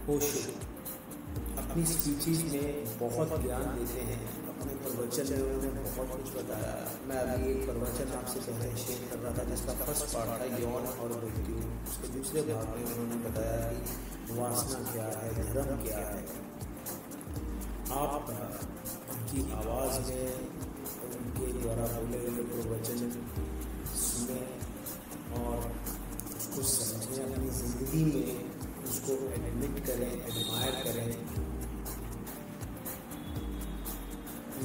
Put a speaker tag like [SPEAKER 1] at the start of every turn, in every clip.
[SPEAKER 1] ओशो अपनी स्पीचेस में बहुत ज्ञान देते हैं। अपने प्रवचन में उन्होंने बहुत कुछ बताया। मैं अभी एक प्रवचन आपसे पहले शेयर कर रहा था जिसका फर्स्ट पार्ट था यौन और मृत्यु। उसके दूसरे भाग में उन्होंने बताया कि वासना क्या है, धर्म क्या है। आप उनकी आवाज़ में उनके द्वारा बोले हुए प्रवचन सुने और उसको समझें, अपनी ज़िंदगी में उसको एडमिट करें, एडमायर करें,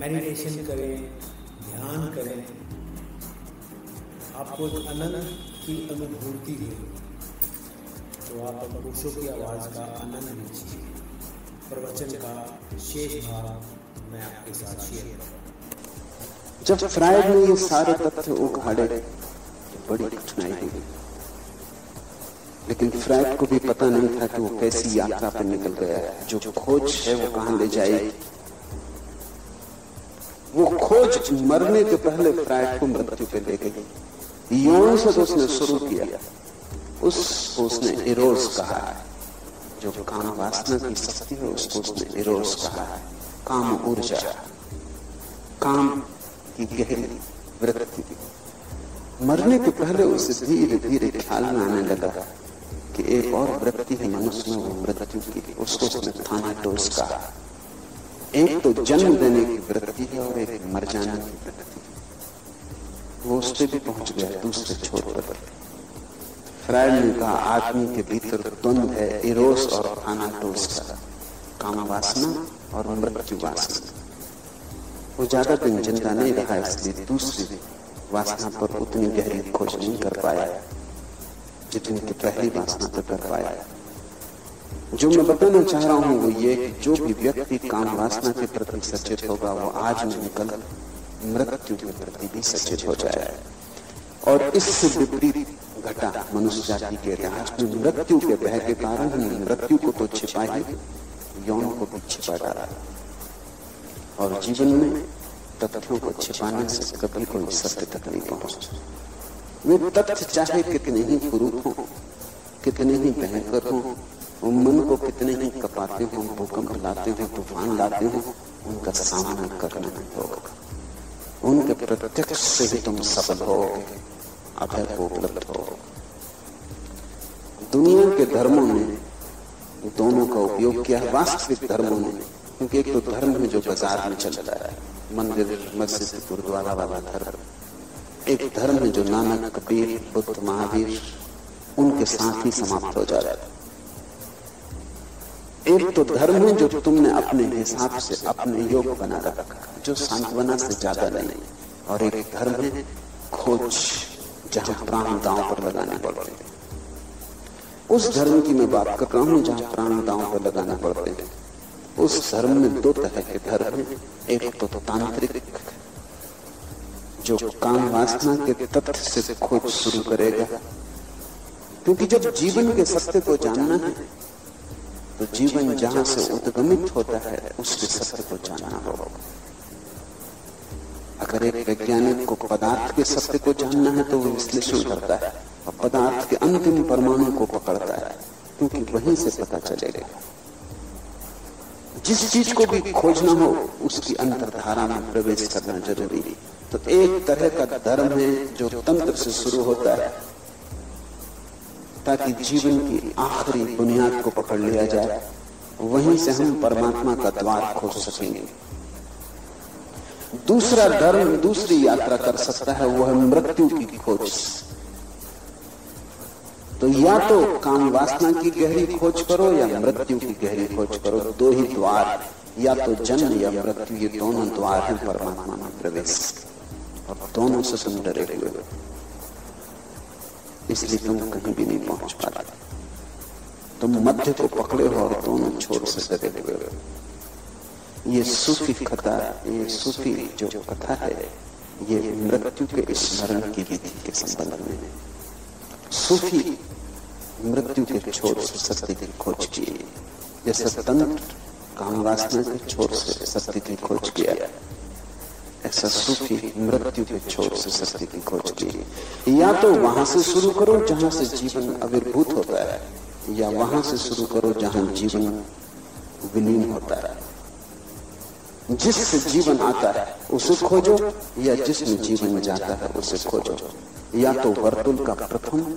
[SPEAKER 1] मेडिटेशन करें, ध्यान करें। आपको एक आनंद की अनुभूति हुई तो आप ओशो की आवाज़ का आनंद लीजिए। प्रवचन का शेष भाग मैं आपके साथ शेयर करूँगा।
[SPEAKER 2] जब फ्रायड ने ये सारे तथ्य उघाड़े बड़ी कठिनाई हुई, लेकिन फ्रायड को भी पता नहीं था कि वो कैसी यात्रा पर निकल गया है। जो खोज है वो कहां ले जाएगी। वो खोज मरने के पहले फ्रायड को मृत्यु पे ले गई। यौन से उसने शुरू किया, उसने इरोस कहा है। जो काम वासना की शक्ति है उसको उसने इरोस कहा है। काम ऊर्जा, काम की गहरी वृत्ति। मरने के पहले उसे धीरे धीरे ख्याल में आने लगा कि एक और वृत्ति है मनुष्य में, वो मृत्यु की। उसको उसने थानाटोस कहा। एक तो जन्म देने की वृत्ति है और एक मर जाने की वृत्ति। वो उस पर भी पहुंच गया दूसरे छोर पर। फ्रायड ने कहा आदमी के भीतर द्वंद्व है, इरोस और थानाटोस का, काम वासना और मृत्यु वासना। वो ज्यादा दिन जिंदा नहीं रहा, इसलिए दूसरी वासना पर उतनी गहरी खोज नहीं कर पाया जितनी कि पहली वासना पर कर पाया। जो मैं बताना चाह रहा हूं वो ये कि जो भी व्यक्ति काम वासना के प्रति सचेत होगा वो आज नहीं कल मृत्यु के प्रति भी सचेत हो जाए। और इससे विपरीत घटा मनुष्य जाति के इतिहास में। मृत्यु के भय के कारण हमने मृत्यु को तो छिपा ही, यौन को भी छिपा डाला। और जीवन में तथ्यों को छिपाने से कभी कोई सत्य तक नहीं पहुंचता। वे तथ्य चाहे कितने ही कुरूप हों, कितने ही भयंकर हों, मन को कितने ही कपाते हों, भूकंप लाते हों, तूफान लाते हों, उनका सामना करना नहीं होगा। उनके प्रत्यक्ष से ही तुम सफल होगे, अभय को उपलब्ध हो। दुनिया के धर्मों ने दोनों का उपयोग किया है। वास्तविक धर्मों ने, क्योंकि एक तो धर्म है जो बाजार में चलता है, मंदिर मस्जिद गुरुद्वारा वाला धर्म। एक धर्म है जो नानक, कबीर, बुद्ध, महावीर उनके साथ ही समाप्त हो जा रहा है। एक तो धर्म है जो तुमने अपने हिसाब से अपने योग बना रखा, जो सांत्वना से ज्यादा नहीं। और एक धर्म है खोज, जहां प्राण दांव पर लगाने पड़ते हैं। उस धर्म की मैं बात कर रहा हूं जहां प्राण दांव पर लगाने पड़ते हैं। उस धर्म में दो तरह के धर्म है। एक तो तांत्रिक, जो काम वासना के तथ्य से खोज शुरू करेगा, क्योंकि जब जीवन के सत्य को जानना है तो जीवन जहां से उद्गमित होता है उसके सत्य को जानना होगा। अगर एक वैज्ञानिक को पदार्थ के सत्य को जानना है तो वो विश्लेषण करता है और पदार्थ के अंतिम परमाणु को पकड़ता है, क्योंकि वहीं से पता चलेगा। जिस चीज को भी खोजना हो उसकी अंतर्धारा में प्रवेश करना जरूरी है। तो एक तरह का धर्म है जो तंत्र से शुरू होता है ताकि जीवन की आखिरी बुनियाद को पकड़ लिया जाए, वहीं से हम परमात्मा का द्वार खोज सकेंगे। दूसरा धर्म दूसरी यात्रा कर सकता है, वो है मृत्यु की खोज। तो या तो काम वासना की गहरी खोज करो या मृत्यु की गहरी खोज करो। दो ही द्वार, या तो जन्म या मृत्यु, ये दोनों द्वार हैं परमात्मा में प्रवेश, और दोनों से तुम डरे हुए हो, इसलिए तुम कहीं भी नहीं पहुंच पाते। तुम मध्य को पकड़े हो और दोनों छोर से डरे हुए हो। ये सूफी कथा, ये सूफी जो कथा है, ये मृत्यु के स्मरण की विधि के संबंध में है। सूफी मृत्यु के छोर से सत्य की खोज की, जैसे तंत्र काम वासना के छोर से सत्य की खोज किया, ऐसा सूफी मृत्यु के छोर से सत्य की खोज की। या तो वहां से शुरू करो जहां से जीवन आविर्भूत होता है, या वहां से शुरू करो जहां जीवन विलीन होता है। जिससे जीवन आता है उसे खोजो, या जिसमें जीवन जाता है उसे खोजो। या तो वर्तुल का प्रथम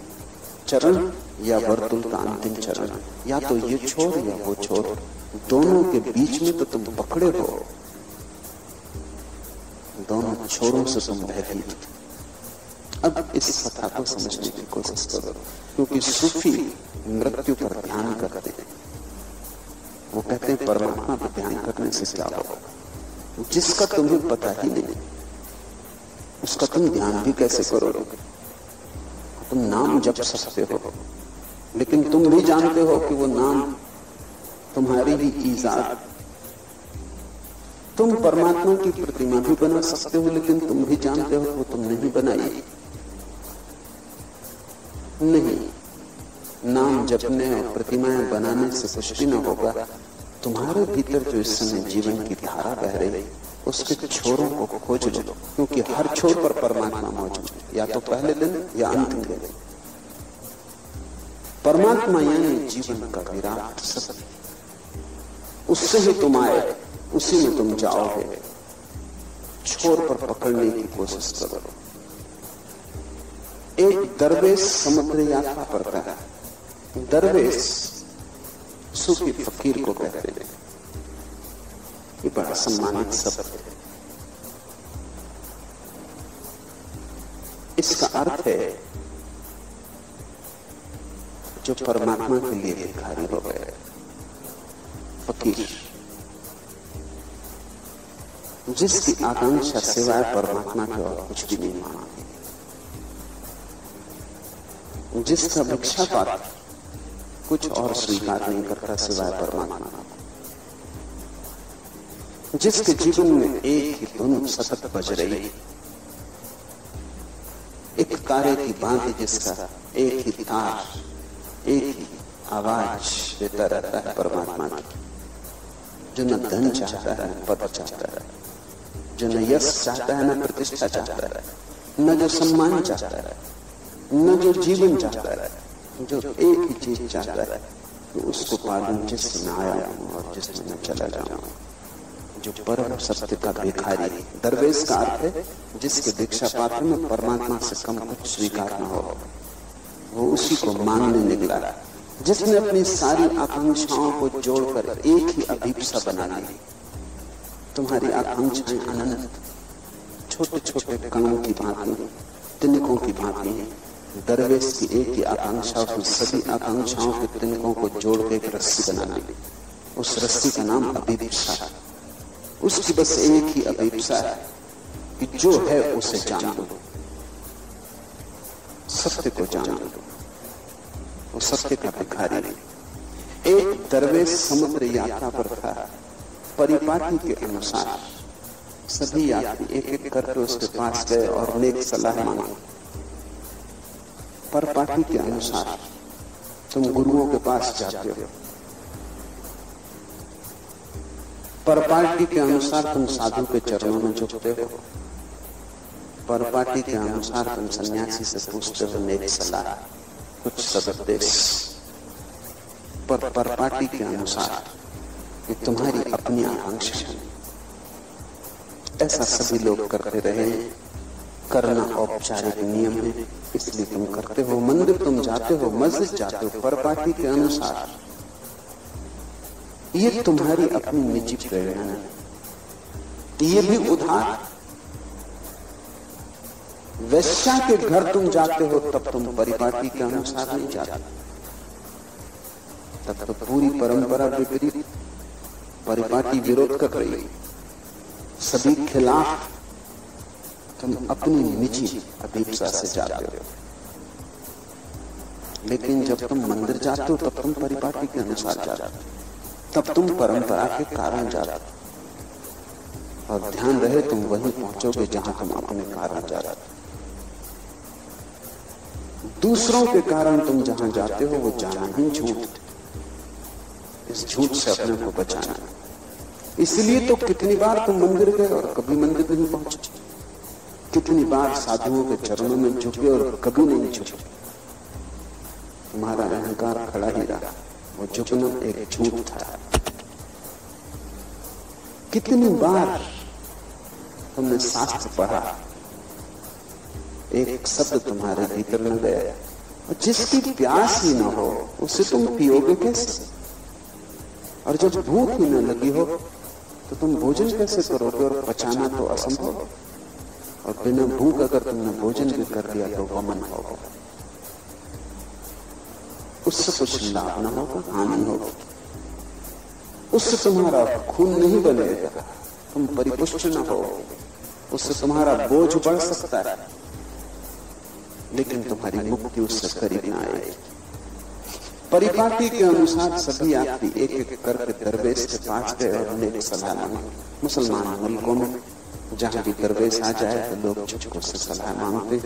[SPEAKER 2] चरण या वर्तुल का अंतिम चरण, या तो ये छोर या वो छोर, दोनों के बीच में तो तुम पकड़े हो, दोनों छोरों से तुम भयभीत। अब इस कथा को समझने की कोशिश करो, क्योंकि सूफी मृत्यु पर ध्यान करते हैं। वो कहते हैं परमात्मा पर ध्यान करने से क्या होगा, जिसका तुम्हें पता ही नहीं उसका तुम ध्यान भी कैसे करोगे। तुम नाम जप सकते हो, लेकिन तुम भी जानते हो कि वो नाम तुम्हारी ही ईजाद। तुम परमात्मा की प्रतिमा भी बना सकते हो, लेकिन तुम भी जानते हो वो तुमने ही बनाई नहीं। नाम जपने और प्रतिमाएं बनाने से कुछ भी न होगा। तुम्हारे भीतर जो इस समय जीवन की धारा बह रही, उसके छोरों को खोज लो, क्योंकि हर छोर पर परमात्मा मौजूद है, या तो पहले दिन या अंतिम दिन। परमात्मा यानी जीवन का विराट सत्य, उससे ही तुम आए, उसी में तुम जाओगे। छोर पर पकड़ने की कोशिश करो। एक दरवेश समुद्र यात्रा करता है। दरवेश सूफी फकीर को कहते हैं। ये बड़ा सम्मानित शब्द है। इसका अर्थ है जो परमात्मा के लिए भिखारी हो गए, फकीर, जिसकी आकांक्षा सिवाय परमात्मा के और कुछ भी नहीं मानती, जिसका भिक्षा पात्र कुछ और स्वीकार नहीं करता सिवाय परमात्मा, जिसके जीवन में एक ही धुन सतत बज रही, एक तारे की भांति जिसका एक ही तार, एक ही आवाज देता रहता है परमात्मा की, जो न धन चाहता है न पद चाहता है, जो न यश चाहता है न प्रतिष्ठा चाहता है, न जो सम्मान चाहता है, न जो जीवन चाहता है, जो एक ही चीज चाहता है कि उसको पालूं जिससे मैं आया हूं और जिसमें मैं चला जाऊं। जो परम सत्य का भिखारी, दरवेश का अर्थ है जिसके दीक्षा पात्र में परमात्मा से कम कुछ स्वीकार न हो, वो उसी को मांगने निकला, जिसने अपनी सारी आकांक्षाओं को जोड़कर एक ही अभीप्सा बना ली। तुम्हारी आकांक्षाएं अनंत, छोटे छोटे कणों की भांति, तिनकों की भांति। दरवेश की एक ही आकांक्षा उसने सभी आकांक्षाओं के तिनकों को जोड़ के एक रस्सी बना ली। उस रस्सी का नाम अभिप्सा है। उसकी बस एक ही अभिप्सा है कि जो है उसे जान लो, सत्य को जान लो। वो सत्य का भिखारी नहीं। एक दरवेश समुद्र यात्रा पर था। परिपाटी के अनुसार सभी यात्री एक एक करके उसके पास गए और नेक सलाह मांगी। परिपाटी के अनुसार तुम गुरुओं के पास जाते हो, परिपाटी के अनुसार तुम साधु के चरणों में झुकते हो, परिपाटी के अनुसार तुम सन्यासी से पूछते हो नेक सलाह, कुछ सदुपदेश। पर परिपाटी के अनुसार कि तुम्हारी अपनी आकांक्षा है। ऐसा सभी लोग करते रहे। करना औपचारिक नियम है, इसलिए तुम करते हो। मंदिर तुम जाते हो, मस्जिद जाते हो, परिपाटी के अनुसार। ये तुम्हारी अपनी निजी प्रेरणा है, ये भी उधार। वैश्या के घर तुम जाते हो तब तुम परिपाटी के अनुसार नहीं जाते, तब तो पूरी परंपरा विपरीत, परिपाटी विरोध कर रही, सभी खिलाफ। तुम अपनी निजी अपेक्षा से जाते हो। लेकिन जब तुम मंदिर जाते हो तब तुम परिपाटी के अनुसार जाते हो, तब तुम परंपरा के कारण जाते हो। और ध्यान रहे तुम वहीं पहुंचोगे जहां तुम अपने कारण जाते हो। दूसरों के कारण तुम जहां जाते हो वो जाना ही झूठ। इस झूठ से अपने को बचाना। इसलिए तो कितनी बार तुम मंदिर गए और कभी मंदिर नहीं पहुंचे, कितनी बार साधुओं के चरणों में झुके और कभी नहीं झुके। तुम्हारा अहंकार खड़ा ही रहा। वो झुकना एक झूठ था। कितनी बार तुमने शास्त्र पढ़ा, एक शब्द तुम्हारे भीतर न गया। और जिसकी प्यास ही ना हो उसे तुम पियोगे कैसे? और जब भूख ही न लगी हो तो तुम भोजन कैसे करोगे? और पचाना तो असंभव। और बिना भूख अगर तुमने भोजन भी कर दिया तो वमन होगा, उससे कुछ लाभ ना होगा, हानि होगी। उससे तुम्हारा खून नहीं बनेगा, तुम परिपुष्ट न हो। उससे तुम्हारा बोझ बढ़ सकता है, लेकिन तुम्हारी मुक्ति उससे करीब न आएगी। परिपाटी के अनुसार सभी यात्री एक एक करके दरवेश के पास गए और उन्हें सलाह मांगी। मुसलमान मुल्कों में जहां भी दरवेश आ जाए तो लोग झुक से सलाह मांगते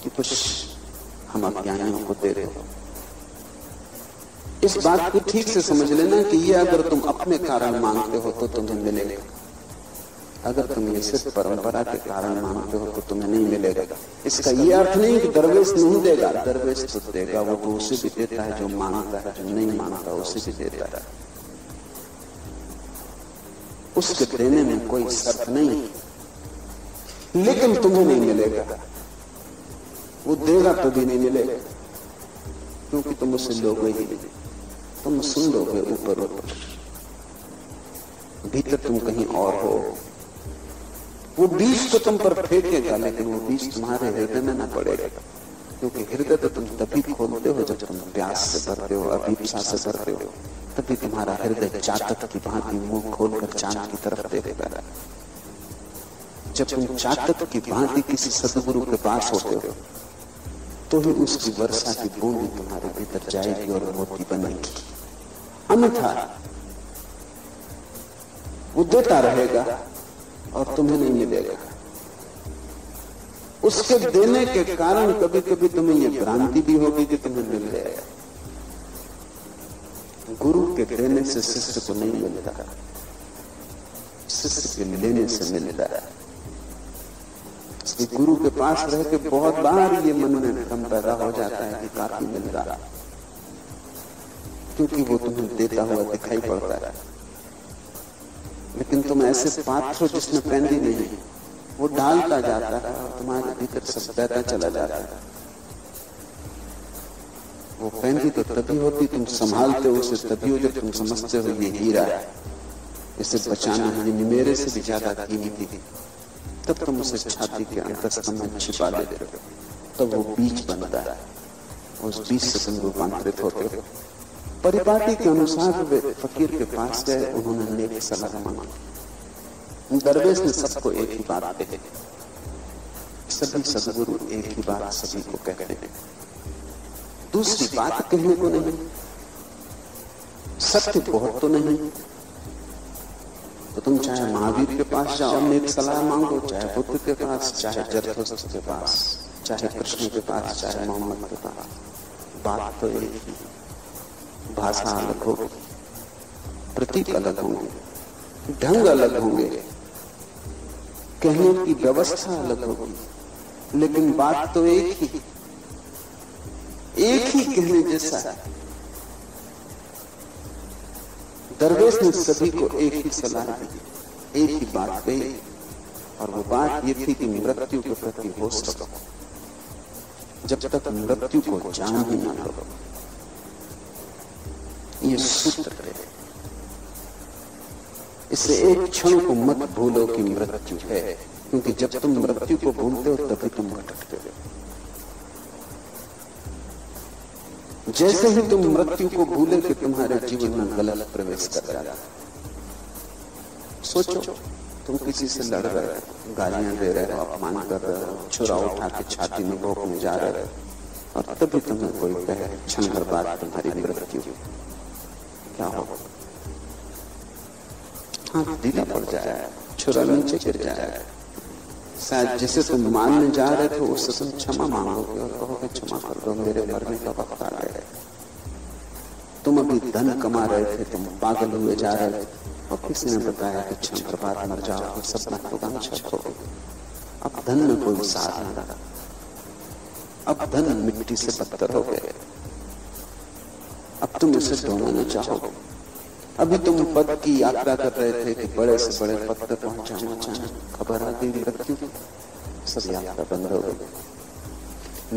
[SPEAKER 2] कि कुछ हम अज्ञानियों को दे रहे हो। इस बात को ठीक से समझ लेना कि ये अगर तुम अपने कारण मांगते हो तो तुम्हें मिलेगा। अगर तुम ये सिर्फ परंपरा के कारण मांगते हो तो तुम्हें नहीं मिलेगा। इसका ये अर्थ नहीं कि दरवेश नहीं देगा, दरवेश तो देगा। वो तो उसे भी देता है जो मांगता है, जो नहीं मांगता उसे भी देता है। उसके देने में कोई शर्त नहीं, लेकिन तुम्हें नहीं मिलेगा। वो देगा तो भी नहीं मिलेगा, क्योंकि तुम उसे लोगे ही नहीं। तुम सुन लोगे ऊपर ऊपर, भीतर तुम कहीं और हो। वो बीज तो तुम पर फेंकेगा, लेकिन वो बीज तुम्हारे हृदय में ना पड़ेगा, क्योंकि हृदय तो तुम तभी खोलते हो जब तुम प्यास से भरते हो, अभिप्सा से भरते हो। तभी तुम्हारा हृदय चातक की भांति मुंह खोलकर चांद की तरफ देखता है। जब तुम चातक की भांति किसी सदगुरु के पास होते हो तो ही उसकी वर्षा की बूंद तुम्हारे भीतर जाएगी और मोती बनेगी। अन्यथा वो देता रहेगा और तुम्हें नहीं मिलेगा। उसके देने के कारण कभी कभी तुम्हें ये भ्रांति भी होगी कि तुम्हें मिल जाएगा। गुरु के देने से शिष्य को नहीं मिलता, शिष्य के लेने से मिलता है। गुरु के पास रह के बहुत बार ये मन में भ्रम पैदा हो जाता है कि काफी मिल रहा, क्योंकि वो तुम्हें देता हुआ दिखाई पड़ता है। लेकिन तुम ऐसे पात्र हो जिसमें पैंदी नहीं, वो डालता जाता है और तुम्हारे भीतर सब बहता चला जाता है। वो पैंदी तो तभी होती, तुम संभालते हो उसे तभी हो जब तुम समझते हो ये हीरा है, इसे बचाना है, मेरे से भी ज्यादा कीमती थी। तब तुम उसे छाती के अंतस्तम में छिपा लेते हो, तब वो बीज बनता है। उस बीज से तुम रूपांतरित होते हो। परिपाटी के अनुसार वे फकीर के पास गए, उन्होंने नेक सलाह मांगी। दरवेश ने सबको एक ही बात कही। सभी सदगुरु एक ही बात सभी को कहते हैं, दूसरी बात कहने को नहीं। सत्य बहुत तो नहीं, तो तुम चाहे महावीर के पास जाओ नेक सलाह मांगो, चाहे बुद्ध के पास, चाहे जरथुस्त्र के पास, चाहे कृष्ण के पास, चाहे मोहम्मद के पास, बात तो एक ही। भाषा अलग होगी, प्रतीक अलग होंगे, ढंग अलग होंगे, कहने की व्यवस्था अलग होगी, लेकिन बात तो एक ही कहने जैसा है। दरवेश ने सभी को एक ही सलाह दी, एक ही बात कही, और वो बात ये थी कि मृत्यु के प्रति होश रखो। जब तक मृत्यु को जान ही ना लो, ये सूत्र है। इससे एक क्षण को मत भूलो कि मृत्यु है, क्योंकि जब तुम मृत्यु को भूलते हो तभी तुम भटकते हो। जैसे ही तुम मृत्यु को भूले कि तुम्हारे जीवन में गलत प्रवेश कर जाता। सोचो, तुम किसी से लड़ रहे हो, गालियां दे रहे हो, अपमान कर रहे हो, छुरा उठा के छाती में भोंकने जा रहे हो, और तभी तुम्हें कोई कहे क्षण भर बाद तुम्हारी मृत्यु, क्या होगा? हाँ, ढीला पड़ जाए, छुरा नीचे गिर जाए। शायद जिसे तुम मानने जा रहे थे उससे तुम क्षमा मांगोगे और कहोगे क्षमा कर दो, मेरे मरने का वक्त आ गया। तुम अभी धन कमा रहे थे, तुम पागल हुए जा रहे थे, और किसी ने बताया कि क्षण भर बाद मर जाओगे, सब महत्वाकांक्षा हो गई। अब धन में कोई सार न रहा, अब धन मिट्टी से पत्थर हो गए। अब तुम इसे ढूंढना न चाहोगे। अभी तुम पद की यात्रा कर रहे थे कि बड़े से बड़े पद पर पहुंचाना चाहे, खबर आ गई मृत्यु की, सब यात्रा बंद हो गई।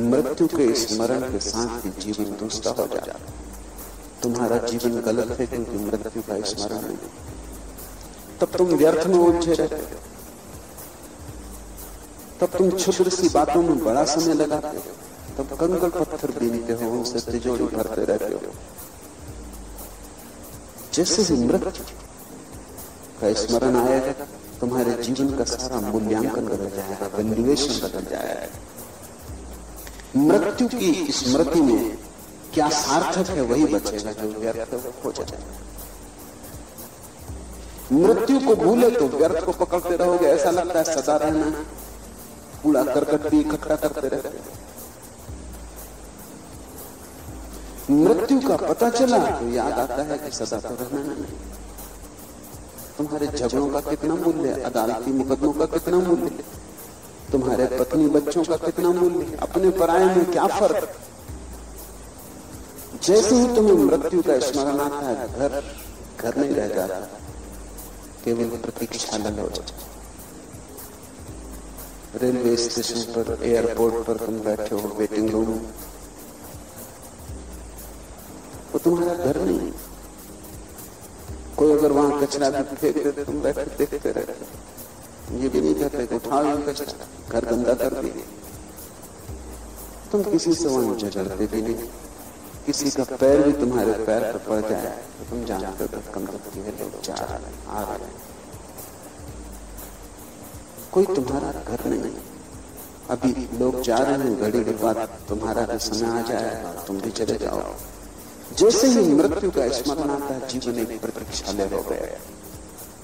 [SPEAKER 2] मृत्यु के स्मरण के साथ ही जीवन दूसरा हो जाता। तुम्हारा जीवन गलत है क्योंकि मृत्यु का स्मरण नहीं। तब तुम व्यर्थ में उलझे रहते हो, तब तुम क्षुद्र सी बातों में बड़ा समय लगाते हो, तब कंकड़ पत्थर बीनते हो, उनसे तिजोरी भरते रहते हो। जैसे ही मृत्यु का स्मरण आएगा, तुम्हारे जीवन का सारा मूल्यांकन बदल जाएगा, वैल्यूएशन बदल जाएगा। मृत्यु की स्मृति में क्या सार्थक है वही बचेगा जो व्यर्थ हो जाएगा। मृत्यु को भूले तो व्यर्थ को पकड़ते रहोगे, ऐसा लगता है सदा रहना है, कूड़ा करकट भी इकट्ठा करते रहते। मृत्यु का पता चला तो याद आता है कि सदा तो रहना नहीं। तुम्हारे झगड़ों का कितना मूल्य, अदालती मुकदमों का कितना मूल्य, तुम्हारे पत्नी बच्चों का कितना मूल्य, अपने पराये में क्या फर्क। जैसे ही तुम्हें मृत्यु का स्मरण आता है, घर नहीं रह जाता, केवल प्रतीक्षालय हो जाता। रेलवे स्टेशन पर, एयरपोर्ट पर तुम बैठे हो, वेटिंग रूम, वो तुम्हारा घर नहीं। कोई अगर वहां कचरा भी फेंक दे, तुम बैठे देखते रहते, ये भी नहीं कहते कि उठाओ ये कचरा, घर गंदा कर दिए। तुम किसी से वहां झगड़ते भी नहीं। किसी का पैर भी तुम्हारे पैर पर पड़ जाए तो तुम जानते हो कम लोग जा रहे हैं, आ रहे हैं। कोई तुम्हारा घर नहीं। अभी लोग जा रहे हैं, घड़ी के बाद तुम्हारा भी समय आ जाएगा, तुम भी चले जाओ। जैसे ही मृत्यु का स्मरण आता है, जीवन एक प्रतीक्षालय हो गया।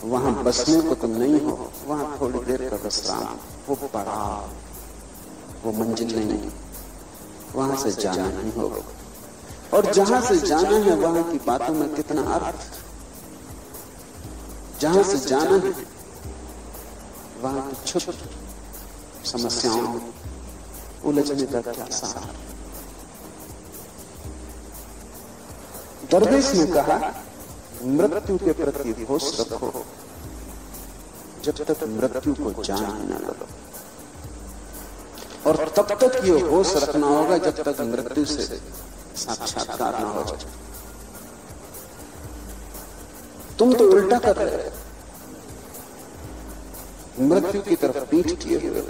[SPEAKER 2] वहां बसने को तुम नहीं हो, वहां थोड़ी देर का विश्राम, वो पड़ाव, वो मंजिल नहीं, वहां से जाना नहीं होगा। और जहां से जाना है वहां की बातों में कितना अर्थ, जहां से जाना है वहां की छुप समस्याओं में उलझने का क्या सहारा। दरवेश ने कहा, मृत्यु के प्रति होश रखो जब तक मृत्यु को जान न लो, और तब तक ये होश रखना होगा जब तक मृत्यु से साक्षात्कार न हो जाए। तुम तो उल्टा कर रहे हो, मृत्यु की तरफ पीठ किए हुए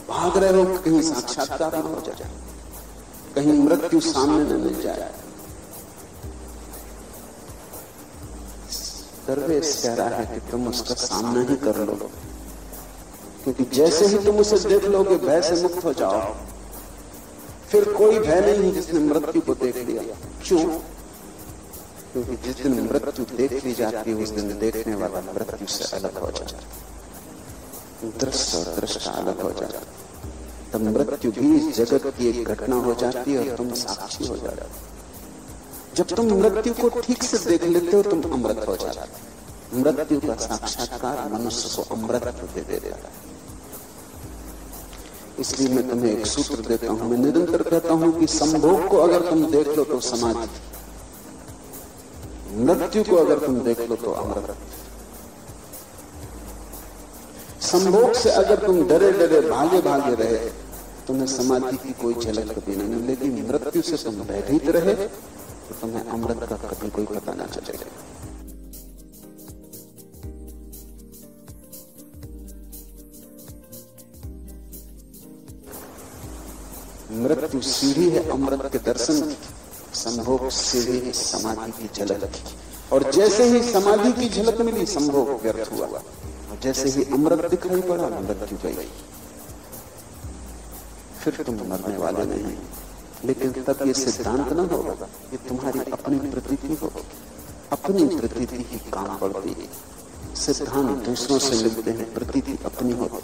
[SPEAKER 2] भाग रहे हो, कहीं साक्षात्कार न हो जाए, कहीं मृत्यु सामने न मिल जाए। दरवेश कह रहा है कि तुम उसका सामना ही कर लो, क्योंकि जैसे ही तुम उसे देख लोगे भय से मुक्त हो जाओ। फिर कोई भय नहीं है जिसने मृत्यु को देख लिया। क्यों? क्योंकि जिस दिन मृत्यु देख ली जाती है उस दिन देखने वाला मृत्यु से अलग हो जाता है, दृश्य और दृष्टा अलग हो जाता है। तब मृत्यु भी इस जगत की एक घटना हो जाती है और तुम साक्षी हो जाते हो। जब तुम मृत्यु को ठीक से देख लेते हो तुम अमृत हो जाते हो। मृत्यु का साक्षात्कार मनुष्य को अमृत दे देता है। इसलिए मैं तुम्हें एक सूत्र देता हूं, मैं निरंतर कहता हूं कि संभोग को अगर तुम देख लो तो समाधि, मृत्यु को अगर तुम देख लो तो अमृत। संभोग से अगर तुम डरे डरे भागे भागे रहे तुम्हें समाधि की कोई झलक कभी नहीं मिलेगी। मृत्यु से तुम भयभीत रहे तो तुम्हें अमृत का कभी कोई पता ना चलेगा। मृत्यु सीढ़ी है अमृत के दर्शन की, संभोग सीढ़ी है समाधि की झलक की। और जैसे ही समाधि की झलक मिली संभोग व्यर्थ हुआ, और जैसे ही अमृत दिखाई पड़ा मृत्यु गई। फिर तुम मरने वाले नहीं, लेकिन तब ये सिद्धांत न होगा, ये तुम्हारी अपनी प्रतीति होगी। अपनी प्रतीति ही काम पड़ती है। सिद्धांत दूसरों से मिलते हैं, प्रतीति अपनी होती।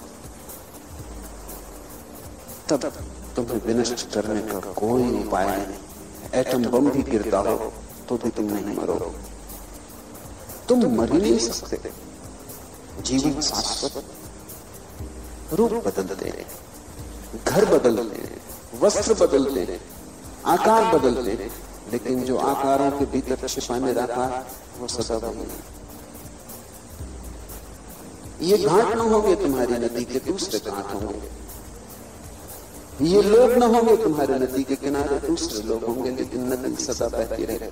[SPEAKER 2] तब तुम्हें विनष्ट करने का कोई उपाय नहीं। एटम बम भी गिरता हो तो भी तुम नहीं मरोगे। तुम मर ही नहीं सकते। जीवन शाश्वत, रूप बदलते, घर बदलते, वस्त्र बदलते हैं, आकार बदलते हैं, लेकिन जो आकारों के भीतर छिपाने रखा वो सदा वही है। ये घाट न होंगे तुम्हारी नदी के, दूसरे घाट होंगे। ये लोग न होंगे तुम्हारे नदी के किनारे, दूसरे लोग होंगे, लेकिन नदी सदा बहती रहे।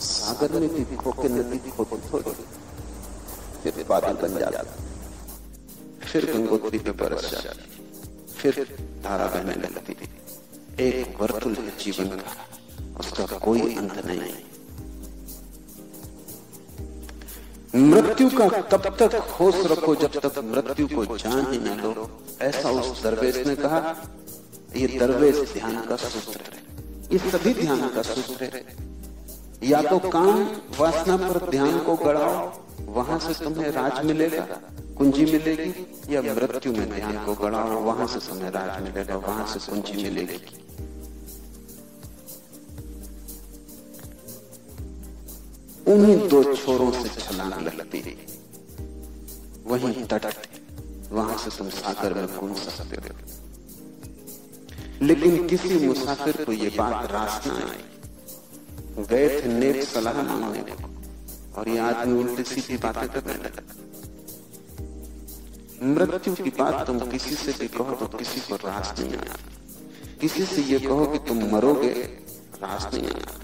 [SPEAKER 2] सागर में भी खोके नदी खोती थोड़ी, फिर बादल बन जाता, फिर गंगोत्री पे बरस जाती, फिर धारा बहने लगती। एक वर्तुल है जीवन का, उसका कोई अंत नहीं। मृत्यु का तब तक होश रखो जब तक मृत्यु को जान ही न लो, ऐसा उस दरवेश ने कहा। ये दरवेश ध्यान का सूत्र है, ये सभी ध्यान का सूत्र है। या तो काम वासना पर ध्यान को गड़ाओ, वहां से तुम्हें राज मिलेगा, कुंजी मिलेगी, या मृत्यु में ध्यान को गड़ाओ, वहां से तुम्हें राज मिलेगा, वहां से कुंजी मिलेगी। उन्हीं दो छोरों से छलांग लगती है, वहीं तट, वहां से तुम सागर में कूद सकते हो। लेकिन किसी मुसाफिर को ये बात रास ना आई। गए थे नेक सलाह मांगने को, और ये आदमी उल्टी सीधी बातें करने लगा। मृत्यु की बात तुम किसी से भी कहो तो किसी को रास नहीं आता। किसी से ये कहो कि तुम मरोगे, रास नहीं आता।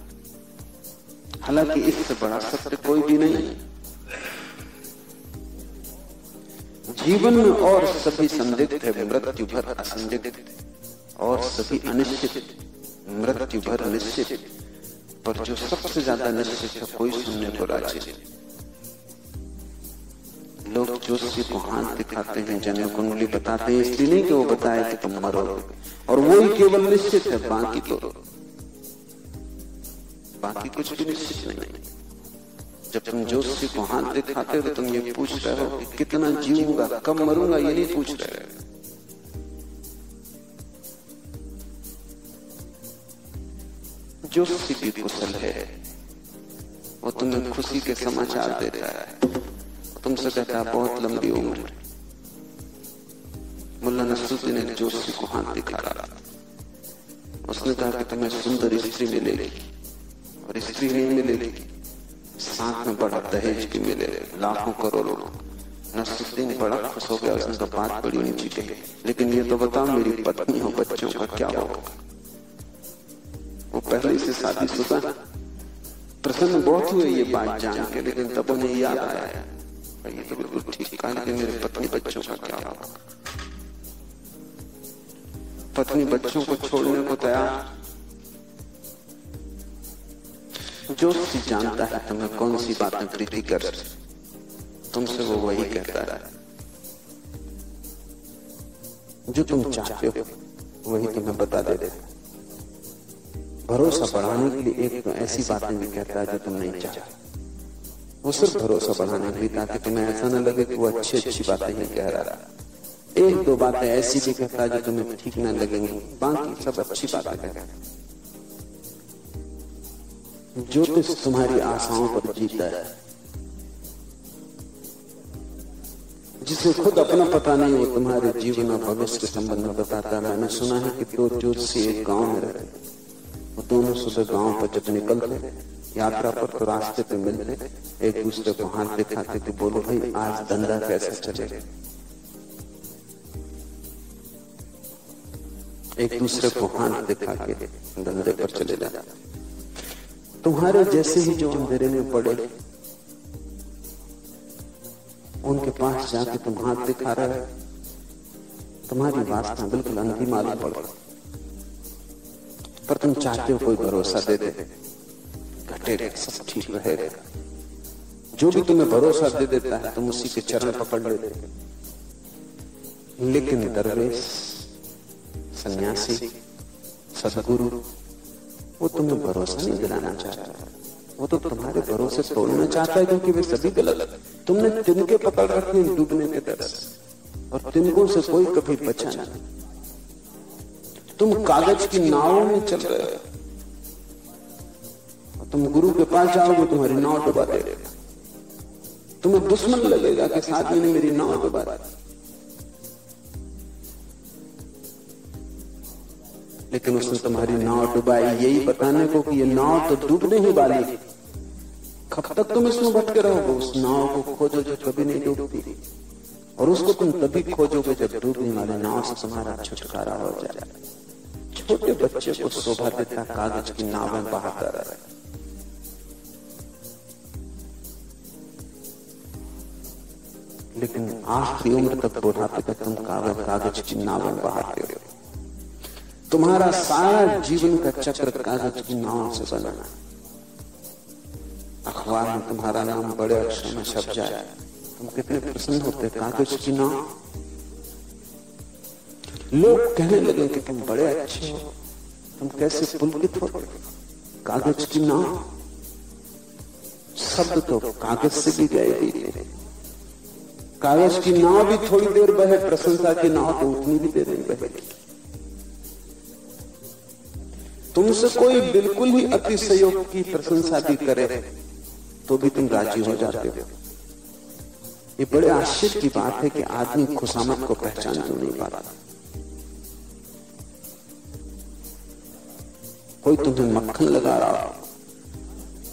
[SPEAKER 2] हालांकि इससे बड़ा सत्य कोई भी नहीं। जीवन में और सभी संदिग्ध है, मृत्यु भर असंदिग्ध, और सभी अनिश्चित, मृत्यु भर निश्चित। पर जो सबसे ज्यादा निश्चित है, कोई सुनने को राजी नहीं। लोग ज्योतिषी को हाथ दिखाते हैं, जन्म कुंडली बताते हैं, इसलिए नहीं कि वो बताए कि तुम मरोगे, और वो ही केवल निश्चित है, बाकी कुछ भी निश्चित नहीं। जब तुम ज्योतिषी को हाथ दिखाते हो तो तुम ये पूछ रहे हो कि कितना जीऊंगा, कब मरूंगा, ये नहीं पूछ रहे हो। ज्योतिषी भी कुशल है, वो तुम्हें खुशी के समाचार देता है, तुमसे कहता है बहुत लंबी उम्र। मुल्ला नसरुद्दीन ने ज्योतिषी को हाथ दिखाया, उसने कहा कि तुम्हें सुंदर स्त्री मिलेगी, और स्त्री नहीं मिलेगी, साथ में बड़ा दहेज भी मिलेगा, लाखों करोड़ों। नसरुद्दीन बड़ा खुश हो गया, उसने तो बात बड़ी ऊंची कही, लेकिन ये तो बताओ मेरी पत्नी और बच्चों का क्या होगा। वो पहले से शादीशुदा, प्रसन्न बहुत हुए ये बात जान के, लेकिन तब उन्हें याद आया, ये तो बिल्कुल ठीक कहा, लेकिन मेरे पत्नी बच्चों का क्या होगा। पत्नी बच्चों को छोड़ने को तैयार। ज्योतिषी जानता है तुम्हें कौन सी बातें प्रीति कर, तुमसे वो वही कहता है जो तुम चाहते हो, वही तुम्हें बता देता है। भरोसा बढ़ाने के लिए एक तो ऐसी बातें भी कहता है जो तुम नहीं चाहते। वो सिर्फ भरोसा बढ़ाने के लिए, ताकि तुम्हें ऐसा न लगे कि वो अच्छी बातें ही कह रहा है। एक दो बातें ऐसी भी कहता है जो तुम्हें ठीक न लगेंगी, बाकी सब अच्छी बातें कहता है। ज्योतिष तुम्हारी आशाओं पर जीता है। जिसे खुद अपना पता नहीं, वो तुम्हारे जीवन और भविष्य के संबंध में बताता है। मैंने सुना है कि दो ज्योतिषी एक गांव में रहते, वो दोनों सुबह गांव पर जब निकलते यात्रा पर तो रास्ते पे मिलते, एक दूसरे को हाथ दिखाते कि बोलो भाई आज धंधा कैसे चलेगा। एक दूसरे को हाथ दिखा के धंधे पर चले जाते। तुम्हारे जैसे ही जो अंधेरे में पड़े, उनके पास जाके तुम हाथ दिखा रहे हो, तुम्हारी वासना बिल्कुल अंधी मालूम पड़, पर तुम चाहते हो कोई भरोसा दे दे, घटेगा, सब ठीक रहेगा। जो भी तुम्हें भरोसा दे देता है तुम उसी के चरण पकड़ लेते। लेकिन दरवेश, सन्यासी, सदगुरु, वो तुम्हें भरोसा नहीं दिलाना चाहता, वो तो तुम्हारे भरोसे तोड़ना चाहता है, क्योंकि वे सभी गलत। तुमने तिनके पकड़ रखे डूबने के डर से, और तिनकों से कोई कभी बचा नहीं। तुम कागज की नावों में चल रहे हो, तुम गुरु के पास जाओगे तुम्हारी नाव डुबा देगा। तुम्हें दुश्मन लगेगा कि साथ में मेरी नाव डुबा दी। लेकिन उसने तुम्हारी नाव डुबाई यही बताने को कि ये नाव तो डूबने ही वाली। कब तक तुम इसमें भटके रहोगे? उस नाव को खोजो जो कभी नहीं डूबती, और उसको तुम तभी खोजोगे जब डूबने वाले नाव से तुम्हारा छुटकारा हो जाए। छोटे बच्चे को शोभा देता कागज की नावें बहाकर रहे, लेकिन आखिरी उम्र तक बुढ़ापे तक तुम कागज की नावें बहाते हो। तुम्हारा सारा जीवन का चक्र कागज की नाव से बना है। अखबार में तुम्हारा नाम बड़े अक्षर में छप जाए, तुम कितने प्रसन्न होते। कागज की नाव, लोग कहने लगे कि तुम बड़े अच्छे हो, तुम कैसे पुलकित हो। कागज की नाव, शब्द तो कागज से भी गए। कागज की नाव भी थोड़ी देर बहे, प्रशंसा की नाव तो उतनी भी देर नहीं बहेगी। तुमसे कोई बिल्कुल ही अतिशयोक्ति की प्रशंसा भी करे तो भी तुम राजी हो जाते हो। ये बड़े आश्चर्य की बात है कि आदमी खुशामद को पहचान क्यों नहीं पाता। कोई तुम्हें मक्खन लगा रहा हो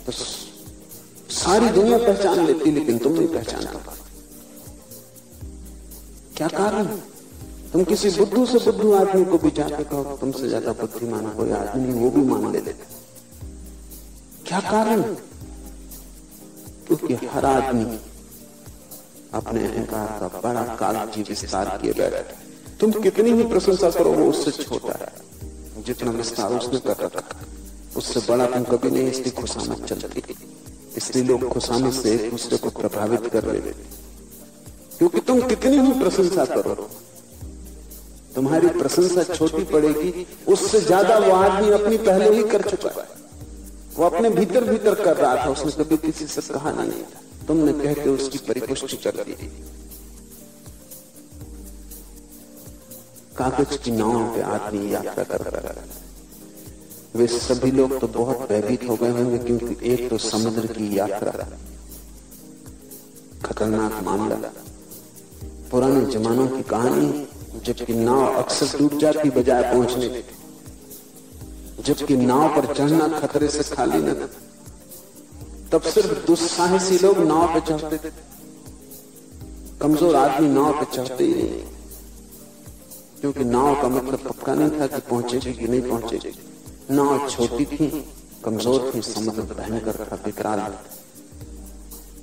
[SPEAKER 2] तो सारी दुनिया पहचान लेती, लेकिन तुम नहीं पहचान पाते। क्या कारण? तुम किसी बुद्धू से बुद्धू आदमी को भी जाके कहो तुमसे ज्यादा बुद्धिमान कोई आदमी, वो भी मान लेते। क्या कारण? क्योंकि हर आदमी अपने अहंकार का बड़ा कागजी विस्तार किए बैठा। तुम कितनी ही प्रशंसा करो वो उससे छोटा है। जितना विस्तार उसने कर रखा उससे बड़ा तुम कभी नहीं। इसलिए खुशामद चलती, इसलिए लोग खुशामद से एक दूसरे को प्रभावित कर लेते, क्योंकि तुम कितनी ही प्रशंसा करो तुम्हारी प्रशंसा छोटी पड़ेगी। उससे ज्यादा वो आदमी अपनी पहले ही कर चुका है। वो अपने भीतर भीतर कर रहा था, उसने कभी किसी से कहा नहीं था। तुमने कह के उसकी परिपुष्टि कर दी। कागज की नाव पे आदमी यात्रा कर रहा है। वे सभी लोग तो बहुत भयभीत हो गए होंगे, क्योंकि एक तो समुद्र की यात्रा खतरनाक मामला, पुराने जमानों की कहानी, जबकि नाव अक्सर डूब जाती बजाय पहुंचने के, जबकि नाव पर चढ़ना खतरे से खाली न था। तब सिर्फ दुस्साहसी लोग नाव पर चढ़ते थे, कमजोर आदमी नाव पर चढ़ते ही नहीं, क्योंकि नाव का मतलब पक्का नहीं था कि पहुंचेगी कि नहीं पहुंचेगी। नाव छोटी थी, कमजोर थी, समुद्र भयंकर था, विकराल था।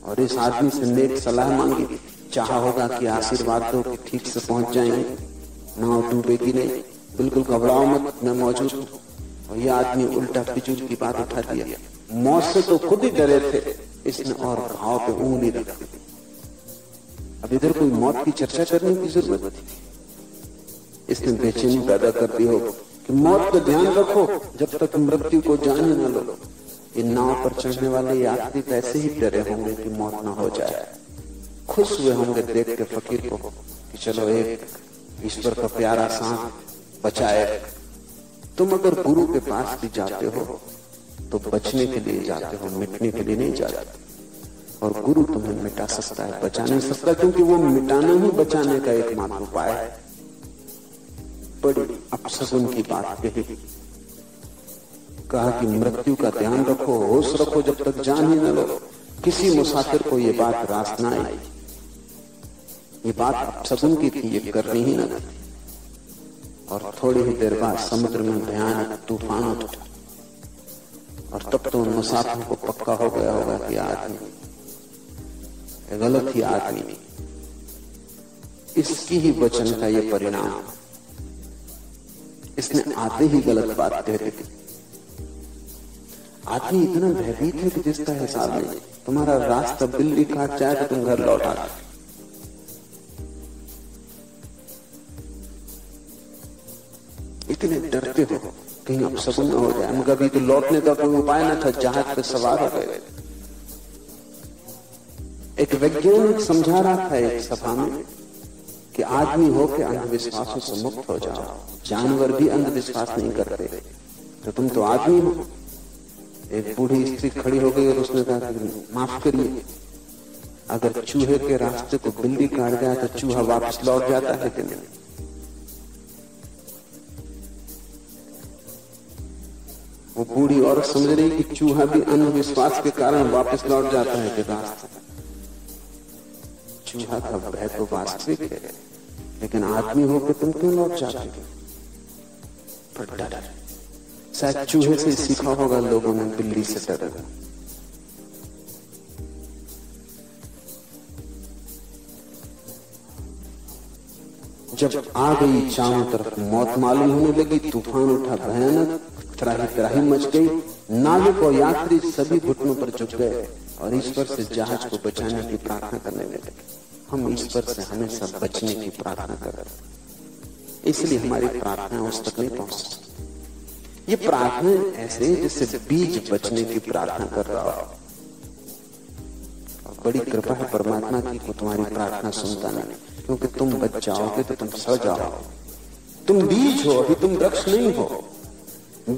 [SPEAKER 2] और इस आदमी से नेक सलाह मांगी, चाहा होगा कि आशीर्वाद दो कि ठीक से पहुंच जाएंगे, नाव डूबेगी नहीं, बिल्कुल घबराओ मत, मैं मौजूद हूं। और यह आदमी उल्टा फिजूल की बात उठा दिया। मौत से तो खुद ही डरे थे, इसने और घाव पे उंगली रख दी। अब इधर कोई मौत की चर्चा करने की जरूरत थी? इसने बेचैनी पैदा कर दी हो कि मौत का ध्यान रखो जब तक मृत्यु को जान ही न लो। इन नाव पर चढ़ने वाले यात्री वैसे ही डरे होंगे कि मौत न हो जाए। खुश हुए होंगे देख के फकीर को कि चलो एक ईश्वर का प्यारा सांप बचाए। तुम अगर गुरु के पास भी जाते हो तो बचने के लिए जाते हो, मिटने के लिए नहीं जाते। और गुरु तुम्हें मिटा सकता है, बचा नहीं सकता, क्योंकि वो मिटाना ही बचाने का एकमात्र उपाय है। बड़ी अपशगुन की बात कही, कहा कि मृत्यु का ध्यान रखो, होश रखो जब तक जान ही न लो। किसी मुसाफिर को ये बात रास न आई। ये बात अपशगुन की थी, ये करनी ही न थी। और थोड़ी ही देर बाद समुद्र में भयानक तूफान उठा, और तब तो उन मुसाफिर को पक्का हो गया होगा कि आदमी गलत ही आदमी, इसकी ही वचन का ये परिणाम। इसने आते ही गलत बात कह दी। आदमी इतना भयभीत है कि जिसका हिसाब नहीं। तुम्हारा रास्ता बिल्ली काट जाए तो तुम घर लौट आते। इतने डरते हो कहीं अपशगुन न हो जाए। मगर अभी तो लौटने का कोई उपाय न था, जहाज पे सवार हो गए। एक वैज्ञानिक समझा रहा था एक सभा में कि आदमी हो के अंधविश्वासों से मुक्त हो जाओ। जानवर भी अंधविश्वास नहीं करते, तो तुम तो आदमी हो। एक बूढ़ी स्त्री खड़ी हो गई और उसने कहा कि माफ करिए, अगर चूहे के रास्ते को बिल्ली काट जाए तो चूहा वापस लौट जाता है कि नहीं? वो बूढ़ी औरत समझ रही कि चूहा भी अंधविश्वास के कारण वापस लौट जाता है कि रास्ता। चूहा का भय तो वास्तविक है, लेकिन आदमी होकर तुम क्यों लौट जाते हो? पर डर शायद चूहे से सीखा होगा लोगों ने, बिल्ली से डरना। जब आ गई चारों तरफ मौत मालूम होने लगी, तूफान उठा, भयानक त्राही मच गई। नाविक और यात्री सभी घुटनों पर झुक गए और ईश्वर से जहाज को बचाने की प्रार्थना करने लगे। हम ईश्वर से हमेशा बचने की प्रार्थना कर रहे हैं, इसलिए हमारी प्रार्थना उस तक नहीं पहुंच सकती। ये प्रार्थना ऐसे जैसे बीज बचने की प्रार्थना कर रहा हो। बड़ी कृपा है परमात्मा की को तुम्हारी प्रार्थना सुनता नहीं, क्योंकि तुम बच जाओगे तो तुम सड़ जाओगे। तुम बीज हो, अभी तुम वृक्ष नहीं हो।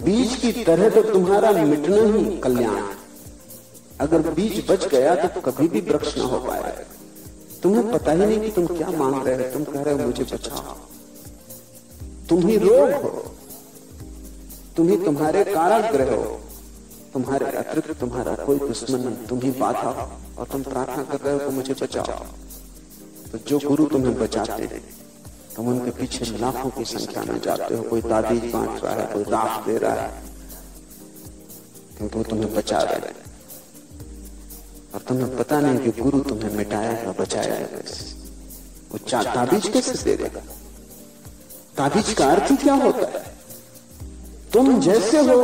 [SPEAKER 2] बीज की तरह तो तुम्हारा मिटना ही कल्याण। अगर बीज बच गया तो कभी भी वृक्ष न हो पाएगा। तुम्हें पता ही नहीं कि तुम क्या मांग रहे हो। तुम कह रहे हो मुझे बचाओ। तुम ही रोग हो, तुम ही तुम्हारे कारागृह हो, तुम्हारे अतिरिक्त तुम्हारा कोई दुश्मन नहीं, तुम ही बाधा हो और तुम प्रार्थना कर रहे हो कि मुझे बचाओ। तो जो गुरु तुम्हें बचाते हैं तुम उनके पीछे लाखों की संख्या में जाते हो। कोई ताबीज बांट रहा है, कोई राख दे रहा है, क्योंकि वो तुम्हें बचा रहे हैं। और तुम्हें पता नहीं कि गुरु तुम्हें मिटाएगा, बचाएगा कैसे। वो ताबीज कैसे दे देगा? ताबीज का अर्थ क्या होता है? तुम जैसे हो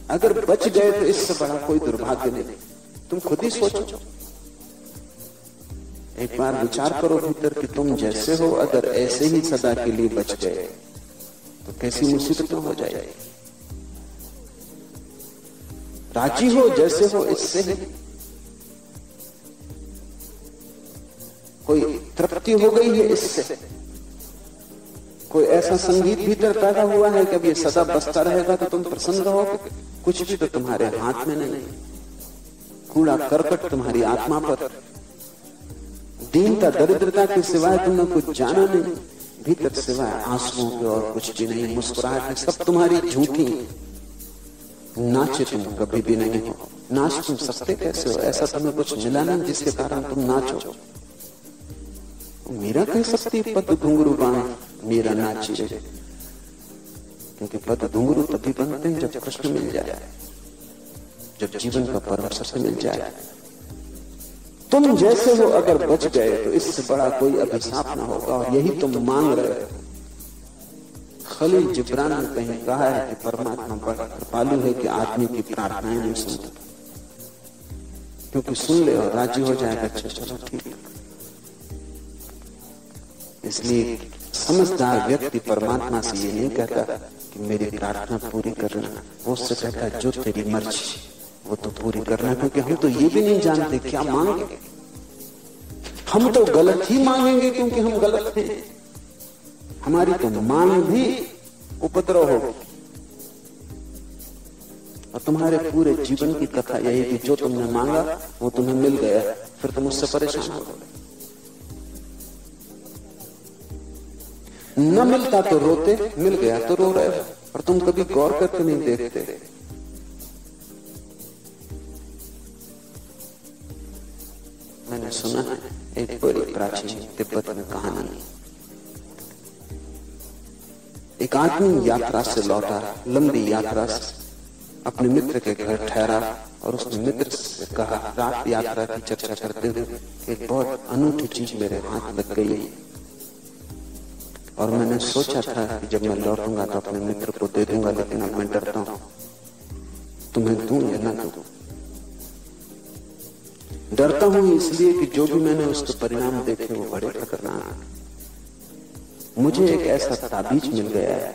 [SPEAKER 2] अगर बच गए तो इससे बड़ा कोई दुर्भाग्य नहीं। तुम खुद ही सोचो, एक बार विचार करो भीतर कि तुम जैसे हो अगर ऐसे ही सदा के लिए बच गए तो कैसी मुसीबतें हो जाएगी। राजी हो जैसे हो इससे ही कोई तृप्ति हो गई है, इससे कोई ऐसा संगीत भीतर पैदा हुआ है कि अब ये सदा बजता रहेगा तो तुम प्रसन्न रहोगे। कुछ भी तो तुम्हारे हाथ में नहीं। कूड़ा करकट तुम्हारी आत्मा पर, दीनता दरिद्रता के सिवाय तुमने कुछ जाना नहीं। भीतर सिवाय आंसुओं के और कुछ भी नहीं। मुस्कुराहट सब तुम्हारी झूठी। नाचे तुम कभी भी नहीं हो। नाच तुम सकते कैसे हो? ऐसा तुम्हें कुछ मिला नहीं जिसके कारण तुम नाचो। मीरा कह सकती पद घुंघरू बाण मीरा नाची रे, क्योंकि पद घुंघरू तभी बनते हैं जब कृष्ण मिल जाए, जब जीवन का परम सत्य मिल जाए। तुम जैसे हो अगर बच गए तो इससे बड़ा कोई अभिशाप ना होगा। और यही तुम मांग रहे हो। खलील जिब्रान ने कहीं कहा है कि परमात्मा बड़ा कृपालु है कि आदमी की प्रार्थनाएं नहीं सुनता, क्योंकि सुन ले और राजी हो जाएगा, अच्छा चलो ठीक है। इसलिए समझदार व्यक्ति परमात्मा से ये नहीं कहता कि मेरी प्रार्थना पूरी करना, वो उससे कहता जो तेरी मर्जी वो तो पूरी करना। क्योंकि हम तो ये भी नहीं जानते क्या मांगे। हम तो गलत ही मांगेंगे क्योंकि हम गलत हैं। हमारी तो मांग भी उपद्रव होगी। और तुम्हारे पूरे जीवन की कथा यही कि जो तुमने मांगा वो तुम्हें मिल गया, फिर तुम उससे परेशान हो गए। न मिलता तो रोते, मिल गया तो रो रहे। और तुम कभी गौर करके नहीं देखते। मैंने सुना है एक बड़ी प्राचीन तिब्बत में कहानी। एक आदमी यात्रा से लौटा, लंबी यात्रा से अपने मित्र के घर ठहरा और उसने मित्र से कहा, रात यात्रा की चर्चा करते हुए, एक बहुत अनूठी चीज मेरे हाथ लग गई और मैंने सोचा था कि जब मैं लौटूंगा तो अपने मित्र को दे दूंगा, लेकिन अब मैं डरता हूं तुम्हें दूं या ना दूं। डरता हूं इसलिए कि जो भी मैंने उसके परिणाम देखे वो बड़े खतरनाक। मुझे एक ऐसा ताबीज मिल गया है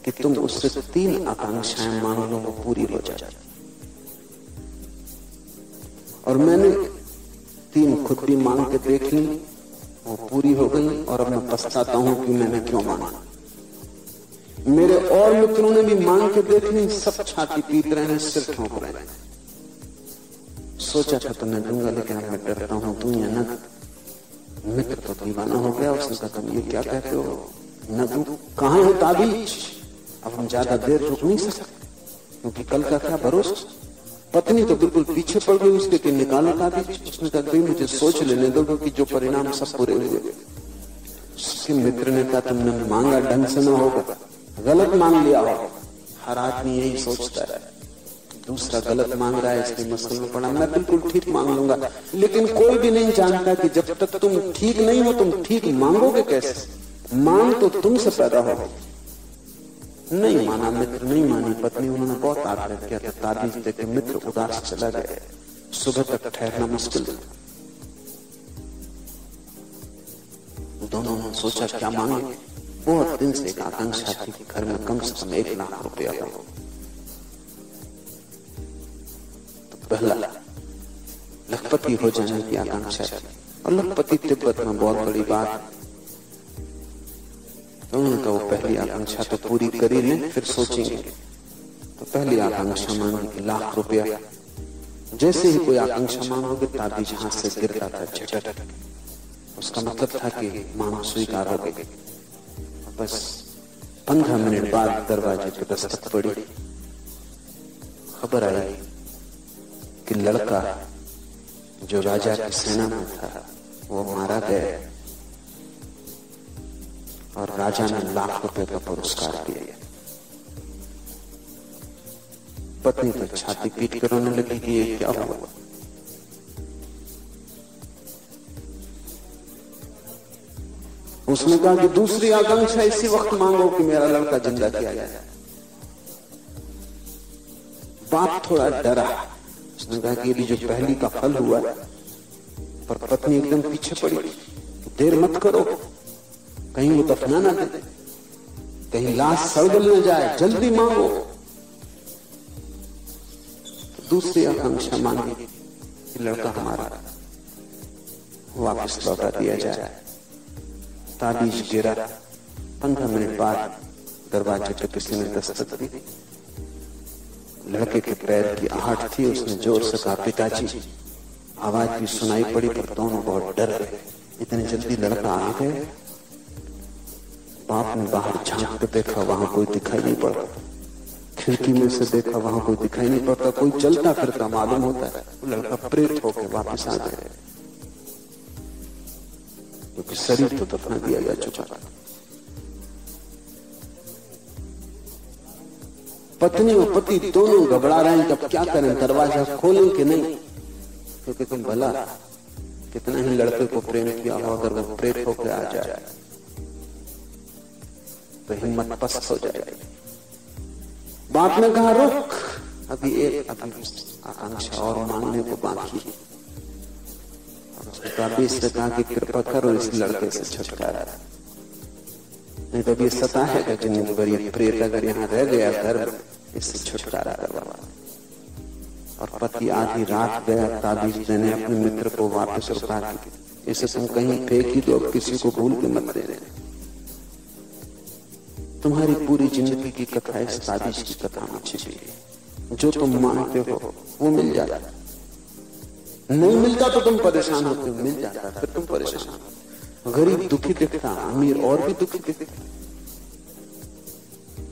[SPEAKER 2] कि तुम उससे 3 आकांक्षाएं मांग लो, वो पूरी हो जाए। और मैंने 3 खुद भी मांग के देख ली, वो पूरी हो गई। और अब मैं पछताता हूं कि मैंने क्यों मांगा। मेरे और मित्रों ने भी मांग के देख ली, सब छाती पीट रहे हैं, सिर ठोंक रहे हैं। सोचा था तो मैं दूंगा, लेकिन अब मैं डरता हूं दूं या न। मित्र तो दीवाना हो गया, उसने कहा तुम ये क्या कहते हो, न दूं? कहां है ताबीज? अब हम ज्यादा देर रुक नहीं सकते, क्योंकि कल का क्या भरोसा। पत्नी तो बिल्कुल पीछे पड़ गई उसके कि निकालो ताबीज। उसने कहा भाई मुझे सोच लेने दो, क्योंकि जो परिणाम सब पूरे हुए। उसके मित्र ने कहा तुमने मांगा ढंग से न होगा, गलत मांग लिया हो। हर आदमी यही सोचता है, दूसरा गलत मांग रहा है इसलिए मुश्किल में पड़ा, मैं बिल्कुल ठीक मांग लूंगा। लेकिन कोई भी नहीं जानता कि जब तक तुम ठीक नहीं हो तुम ठीक मांगोगे कैसे। मांग तो तुमसे पैदा हो। नहीं माना मित्र, नहीं मानी पत्नी, उन्होंने बहुत आग्रह किया था, ताबीज देके मित्र उदास चला गया। सुबह तक ठहरना मुश्किल था। दोनों ने सोचा क्या मांगे। बहुत दिन से एक आकांक्षा थी कि घर में कम से कम 1 लाख रुपया हो। तो पहला लखपति हो जाने की आकांक्षा थी, और लखपति तिब्बत में बहुत बड़ी बात। तो उन्होंने कहा वो पहली आकांक्षा तो पूरी कर ही लें, फिर सोचेंगे। तो पहली आकांक्षा मांगी 1 लाख रुपया। जैसे ही कोई आकांक्षा मांगोगे ताबीज हाथ से गिरता था झटक। उसका मतलब था कि मांग स्वीकार हो गई। बस 15 मिनट बाद दरवाजे पर दस्तक पड़ी। खबर आई कि लड़का जो राजा की सेना में था वो मारा गया, और राजा ने 1 लाख रुपए का पुरस्कार दिया। पत्नी तो छाती पीट कर रोने लगी कि ये क्या हुआ। उसने कहा कि दूसरी आकांक्षा इसी वक्त मांगो कि मेरा लड़का जिंदा किया जाए। बाप थोड़ा डरा। उसने कहा कि ये जो पहली का फल हुआ, पर पत्नी एकदम पीछे पड़ी। देर मत करो, कहीं वो दफना ना दे, कहीं लाश सड़गल न जाए, जल्दी मांगो। दूसरी आकांक्षा मांगी कि लड़का हमारा वापस लौटा दिया जाए। ताबीज गिरा। 15 मिनट बाद दरवाजे पर किसी ने दस्तक दी। लड़के के पैर की आहट थी। उसने जोर से कहा पिताजी। आवाज भी सुनाई पड़ी, पर दोनों बहुत डर गए। इतने जल्दी लड़का आ गए। बाप ने बाहर झांक कर देखा, वहां कोई दिखाई नहीं पड़ता। खिड़की में से देखा, वहां कोई दिखाई नहीं पड़ता। कोई चलता फिरता मालूम होता है। लड़का प्रेत होकर वापस आ गया, क्योंकि शरीर तो दफना दिया जा चुका था। पत्नी और पति दोनों घबरा रहे हैं, तब क्या करें, दरवाजा खोलें कि नहीं। क्योंकि तुम भला कितना ही लड़के को प्रेम किया हो, अगर वो प्रेत होकर आ जाए तो हिम्मत पस्त हो जाएगी। बाप ने कहा रुक, अभी आकांक्षा और मांगने को बाकी है। ताबीज से कहा कि कृपा करो इस लड़के से छुटकारा, नहीं तो ये सताएगा जिंदगी भर। ये प्रेत अगर यहाँ रह गया घर, इससे छुटकारा करवा। और पति आधी रात गया ताबीज देने, अपने मित्र को वापस रुका के इसे तुम कहीं फेंक ही दो, किसी को भूल के मत दे। तुम्हारी पूरी जिंदगी की कथा इस ताबीज की कथा में छिपी है। जो तुम मांगते हो वो मिल जाता, नहीं मिलता तो तुम परेशान होते हो, मिल जाता फिर तुम परेशान हो। गरीब दुखी दिखता, अमीर और भी दुखी दिखता।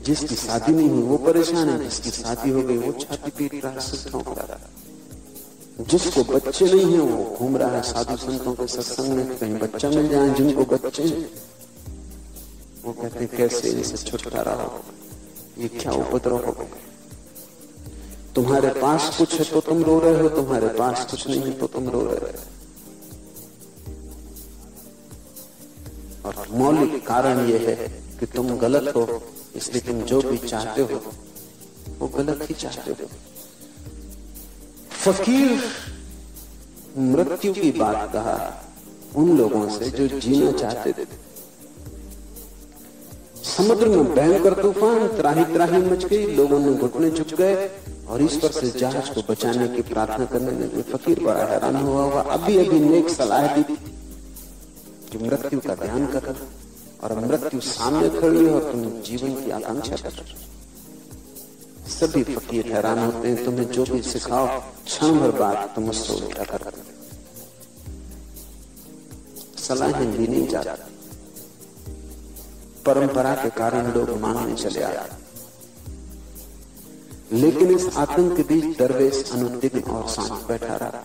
[SPEAKER 2] जिसकी शादी नहीं हुई वो परेशान है, जिसकी शादी हो गई वो छाती पीट रहा है, ठोक रहा है। जिसको बच्चे नहीं है वो घूम रहा है साधु संतों के सत्संग में, कहीं बच्चा मिल जाए। जिनको बच्चे हैं वो कहते कैसे इनसे छुटकारा हो, ये क्या उपद्रव हो। तुम्हारे पास कुछ है तो तुम रो रहे हो, तुम्हारे पास कुछ नहीं है तो तुम रो रहे हो। और मौलिक कारण यह है कि तुम गलत हो, इसलिए तुम जो भी चाहते हो वो गलत ही चाहते हो। फकीर मृत्यु की बात कहा उन लोगों से जो जीना चाहते थे। समुद्र में भयंकर तूफान, त्राही त्राही मच गई, लोगों ने घुटने झुक गए और ईश्वर से जहाज को बचाने की प्रार्थना करने लगे। फकीर बड़ा हैरान हुआ होगा, अभी अभी नेक सलाह दी कि मृत्यु का ध्यान कर, और मृत्यु सामने खड़ी है और तुम जीवन की आकांक्षा कर। सभी फकीर हैरान होते हैं, तुम्हें जो भी सिखाओ क्षण भर बाद तुम उससे उल्टा कर। सलाहें दी नहीं जाती, परंपरा के कारण लोग मानने चले आए। लेकिन इस आतंक के बीच दरवेश अनुद्विग्न और शांत बैठा रहा।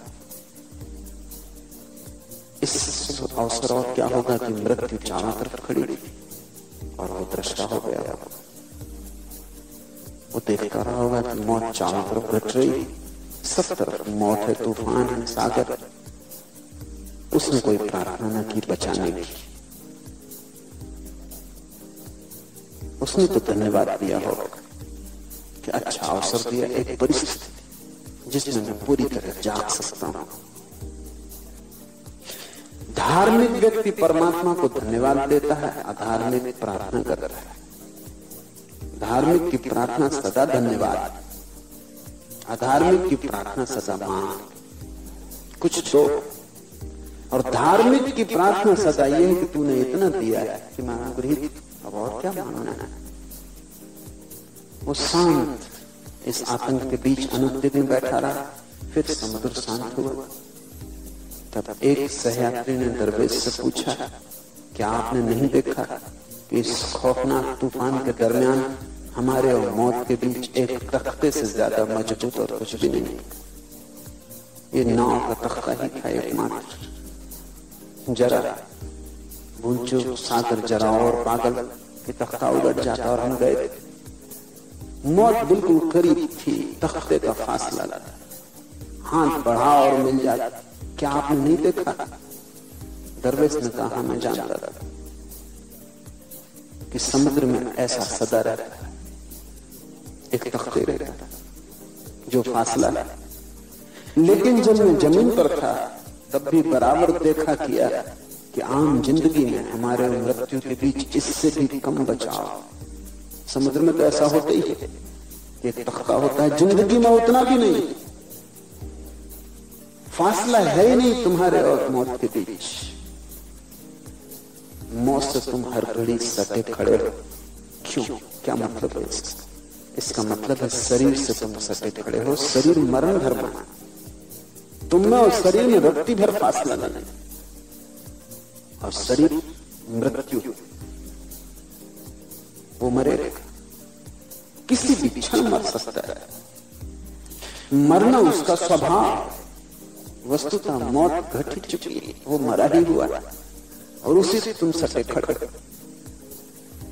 [SPEAKER 2] इस अवसर और क्या होगा कि मृत्यु चारों तरफ खड़ी थी और वो दृष्टा हो गया होगा। वो देखता रहा होगा कि मौत चारों तरफ घट रही, सब तरफ मौत है, तूफान है, सागर। उसने कोई प्रार्थना न की बचाने की, उसने तो धन्यवाद दिया होगा कि अच्छा अवसर दिया, एक परिस्थिति जिसमें मैं पूरी तरह जाग सकता हूं। धार्मिक व्यक्ति परमात्मा को धन्यवाद देता है, अधार्मिक प्रार्थना करता है। धार्मिक की प्रार्थना सदा धन्यवाद, अधार्मिक की प्रार्थना सदा मांग कुछ दो। और धार्मिक की प्रार्थना सदा यह है कि तूने इतना दिया है कि मैं अनुग्रहित, अब और क्या मांगना है। वो शांत इस आतंक के बीच अनुद्विग्न बैठा रहा। फिर समुद्र शांत हुआ। तब एक सहयात्री ने दरवेश से पूछा, क्या आपने नहीं देखा कि इस खौफनाक तूफान के दरमियान हमारे और मौत के बीच एक तख्ते से ज्यादा मजबूत और कुछ भी नहीं। ये नाव का तख्ता ही था एकमात्र। जरा भूल सागर जरा और पागल कि तख्ता उलट जाता और हम गए। मौत बिल्कुल करीब थी, तख्ते का फासला लगा, हाथ बढ़ा और मिल जाता। क्या आपने नहीं देखा? दरवेश ने कहा, मैं जानता था कि समुद्र में ऐसा सदा रहता है, एक तख्ते रहता जो फासला है। लेकिन जब मैं जमीन पर था तब भी बराबर देखा किया कि आम जिंदगी में हमारे मृत्यु के बीच इससे भी कम बचाव। समुद्र में तो ऐसा होता ही है, एक तख्ता होता है, जिंदगी में उतना भी नहीं, फासला है ही नहीं तुम्हारे और मौत के बीच। मौत से तुम हर घड़ी सटे खड़े हो। क्यों? क्या मतलब है इसका? इसका मतलब है शरीर से तुम सटे खड़े हो। शरीर मरण धर्म है, तुम में और शरीर में रत्ती भर फासला नहीं, और शरीर मृत्यु वो मरेगा, किसी भी क्षण मर सकता है। मरना उसका स्वभाव। वस्तुतः मौत घट ही चुकी है, वो मरा ही हुआ और उसी से तुम सटे खड़े।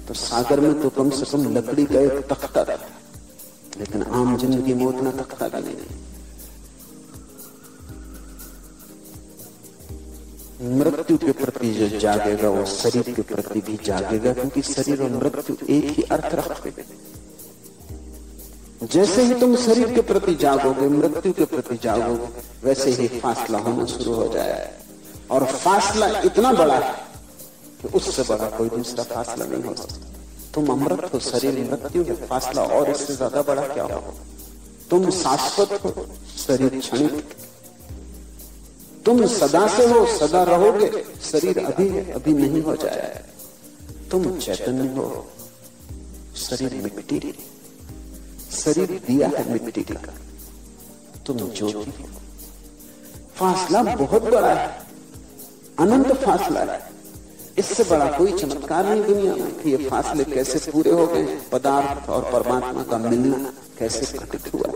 [SPEAKER 2] तो सागर में तो कम से कम लकड़ी का एक तख्ता था, लेकिन आम जिंदगी में उतना तख्ता का नहीं। मृत्यु के प्रति जो जागेगा वो शरीर के प्रति भी जागेगा, क्योंकि शरीर और मृत्यु एक ही अर्थ रखते हैं। जैसे ही तुम शरीर के प्रति जागोगे, मृत्यु के प्रति जागोगे, वैसे ही फासला होना शुरू हो जाएगा। और फासला इतना बड़ा है कि उससे बड़ा कोई दूसरा फासला नहीं हो सकता। तुम अमृत हो, शरीर मृत्यु है, फासला और इससे ज्यादा बड़ा क्या हो? तुम शाश्वत हो, शरीर क्षणिक। तुम सदा से हो, सदा रहोगे, शरीर अभी है, अभी नहीं हो जाएगा। तुम चैतन्य हो, शरीर मिट्टी। शरीर दिया है मिट्टी का, तुम ज्योति हो। फासला बहुत बड़ा है, अनंत फासला है। इससे बड़ा कोई चमत्कार नहीं दुनिया में कि ये फासले कैसे पूरे हो गए, पदार्थ और परमात्मा का मिलना कैसे घटित हुआ।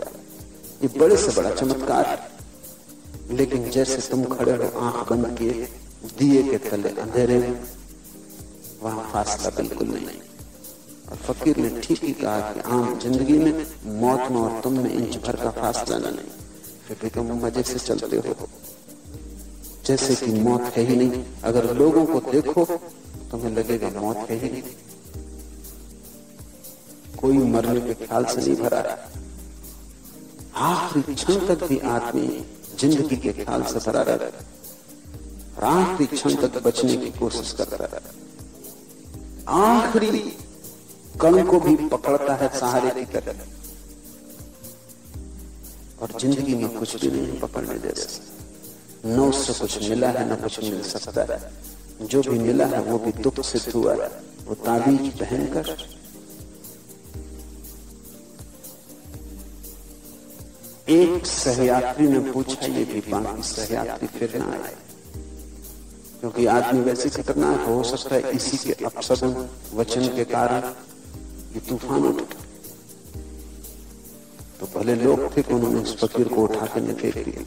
[SPEAKER 2] ये बड़े से बड़ा चमत्कार है। लेकिन जैसे तुम खड़े हो आंख बंद किए दिए के तले अंधेरे में, वहां फासला बिल्कुल नहीं। और फकीर ने ठीक ही कहा कि आम जिंदगी में मौत में और तुम में इंच भर का फासला नहीं, फिर भी तुम मजे से चलते हो जैसे कि मौत है ही नहीं। अगर लोगों को देखो तुम्हें लगेगा मौत है ही नहीं, कोई मरने के ख्याल से नहीं भरा है। आखिरी क्षण तक भी आदमी जिंदगी के ख्याल से भरा रहता है, आखिरी क्षण तक बचने की कोशिश करता है, आखिरी कण को भी पकड़ता है सहारे की तरह। और जिंदगी में कुछ भी नहीं पकड़ने जैसा, न उससे कुछ मिला है न कुछ मिल सकता है। जो भी मिला है वो भी दुख से हुआ है, वो ताबीज पहनकर। एक सहयात्री ने पूछा, ये भी बाकी सहयात्री फिर ना आए, क्योंकि आदमी वैसे खतरनाक हो सकता है इसी के अपशब्द वचन के कारण ये तूफान उठ। तो भले लोग थे कि उन्होंने उस फकीर को उठा के न फेंक दिया।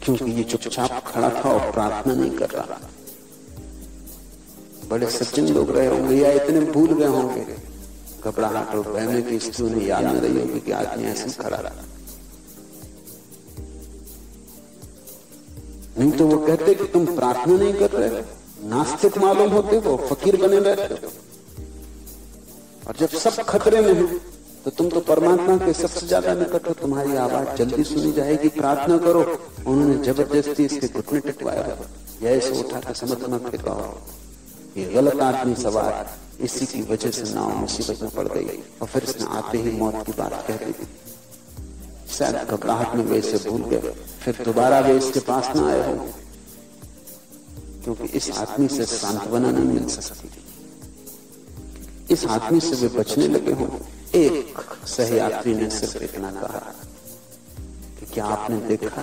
[SPEAKER 2] क्योंकि ये चुपचाप खड़ा था और प्रार्थना नहीं कर रहा। बड़े सज्जन लोग रहे होंगे या इतने भूल गए होंगे, घबराहट और भय में कि स्थिति उन्हें याद न रही होगी कि आदमी ऐसे खड़ा रहा। नहीं तो वो कहते कि तुम प्रार्थना नहीं कर रहे, नास्तिक मालूम होते हो, फकीर बने रहते हो, और जब सब खतरे में हो तो तुम तो परमात्मा के सबसे ज्यादा निकट हो, तुम्हारी आवाज जल्दी सुनी जाएगी, प्रार्थना करो। उन्होंने जबरदस्ती इसके घुटने टिकवाया, ऐसे उठा के समुद्र में फेंका हो। ये गलत आदमी सवार, इसी की वजह से नाव मुसीबत में पड़ गई और फिर इसने आते ही मौत की बात कह दी। शायद घबराहट में वे इसे भूल गए, फिर दोबारा वे इसके पास न आए हो, क्योंकि इस आदमी से सांत्वना नहीं मिल सकती। इस आदमी से वे बचने लगे हों। एक सहयात्री ने सिर्फ इतना कहा कि क्या आपने देखा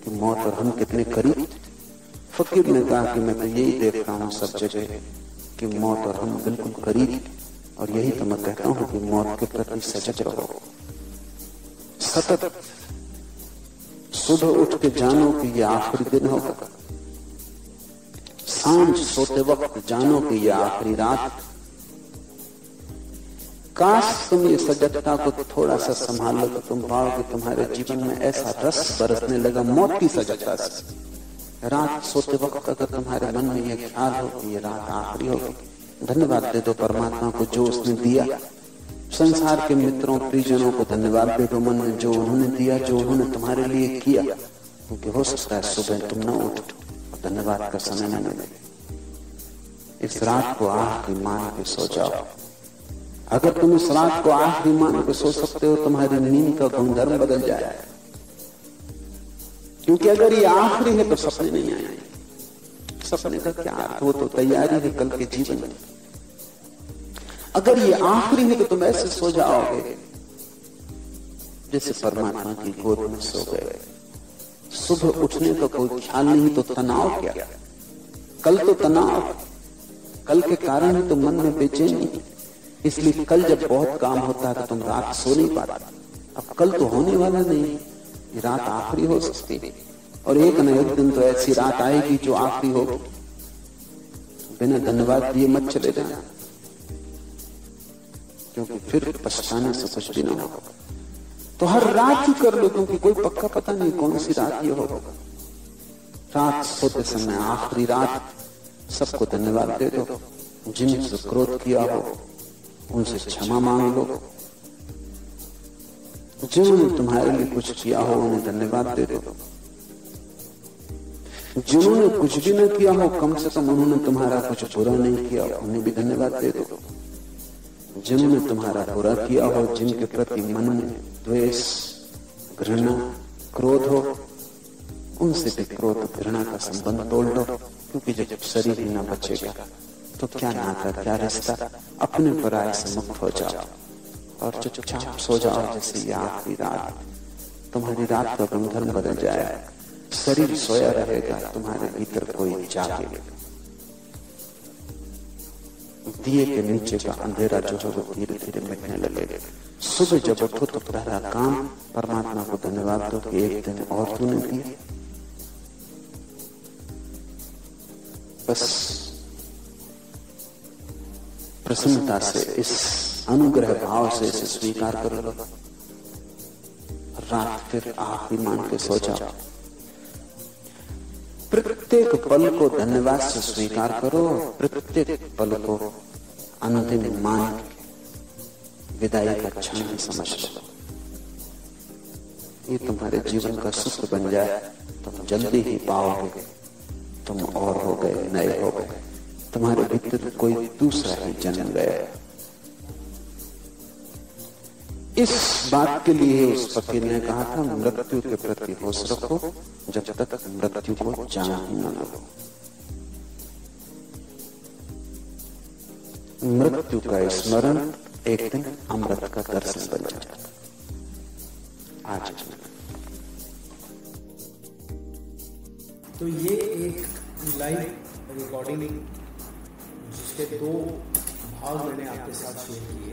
[SPEAKER 2] कि मौत और हम कितने करीब? फकीर ने कहा कि मैं तो यही देख रहा हूं सब जगह कि मौत और हम बिल्कुल करीब, और यही तो मैं कहता हूं कि मौत के प्रति सजग रहो। सतत सुबह उठ के जानो कि यह आखिरी दिन होगा, सांझ सोते वक्त जानो कि यह आखिरी रात। काश तुम ये सजगता को थोड़ा सा संभाल लो तो तुम पाओगे तुम्हारे जीवन में ऐसा रस बरसने लगा मौत की सजगता से। रात सोते वक्त अगर तुम्हारे मन में यह ख्याल हो कि ये रात आखिरी होगी, धन्यवाद दे दो परमात्मा को जो उसने दिया। संसार के मित्रों परिजनों को धन्यवाद दे दो मन में जो उन्होंने दिया, जो उन्होंने तुम्हारे लिए किया, क्योंकि हो सकता है सुबह तुम न उठो और धन्यवाद का समय न मिले। इस रात को आखिरी मान के सो जाओ। अगर तुम इस रात को आखिरी मान के सो सकते हो, तुम्हारी नींद का गुणधर्म बदल जाएगा। क्योंकि अगर ये आखिरी है तो सपने नहीं आएंगे। सपने का क्या अर्थ? वो तो तैयारी है कल के जीवन में। अगर ये आखिरी है तो तुम ऐसे सो जाओगे जैसे परमात्मा की गोद में सो गए। सुबह उठने का कोई ख्याल नहीं तो तनाव क्या? कल तो तनाव, कल के कारण ही तो मन में बेचैनी। इसलिए कल जब बहुत काम होता है तो तुम रात सो नहीं पाता। अब कल तो होने वाला नहीं, ये रात आखिरी हो सकती है, और एक न एक दिन तो ऐसी रात आएगी जो आखिरी होगी। बिना धन्यवाद दिए मत चले जाना, क्योंकि फिर पछताने से कुछ भी ना होगा। तो हर रात ही कर लो, क्योंकि कोई पक्का पता नहीं कौन सी रात ये होगा। रात सोते समय आखिरी रात, सबको धन्यवाद दे दो। जिनसे क्रोध किया हो उनसे क्षमा मांग लो। जिन्होंने तुम्हारे लिए कुछ किया हो उन्हें धन्यवाद दे दो। जिन्होंने कुछ भी न किया हो, कम से कम उन्होंने तुम्हारा कुछ बुरा नहीं किया, उन्हें भी धन्यवाद दे दो। जिन्होंने तुम्हारा बुरा किया हो, जिनके प्रति मन में द्वेष, घृणा, क्रोध हो, उनसे भी क्रोध घृणा का संबंध तोड़ दो। क्योंकि जब शरीर ही न बचेगा तो क्या नाता, क्या रिश्ता? अपने पराये से मुक्त हो जाओ और चुपचाप सो जाओ जैसे ये आखिरी रात। तुम्हारी रात का गुणधर्म बदल जाएगा। शरीर सोया रहेगा, तुम्हारे भीतर कोई जागेगा। दिए के नीचे का अंधेरा जो है वो धीरे धीरे मिटने लगेगा। सुबह जब उठो तो पहला काम परमात्मा को धन्यवाद दो कि एक दिन और तूने दिया। बस प्रसन्नता से, इस अनुग्रह भाव से इसे स्वीकार कर लो। रात फिर आखिरी मान के सो जाओ। प्रत्येक पल को धन्यवाद से स्वीकार करो, प्रत्येक पल को अंतिम मान विदाई का क्षण ही समझ लो। ये तुम्हारे जीवन का सूत्र बन जाए, तुम जल्दी ही पाओगे तुम और हो गए, नए हो गए। तुम्हारे भीतर कोई दूसरा ही जन्म गया। इस बात के लिए उस फकीर ने कहा था, मृत्यु के प्रति होश रखो जब तक मृत्यु को जान ही न लो। मृत्यु का स्मरण एक दिन अमृत का दर्शन बन जाता। आज
[SPEAKER 1] तो ये एक लाइव रिकॉर्डिंग उसके 2 भाग मैंने आपके साथ शेयर किए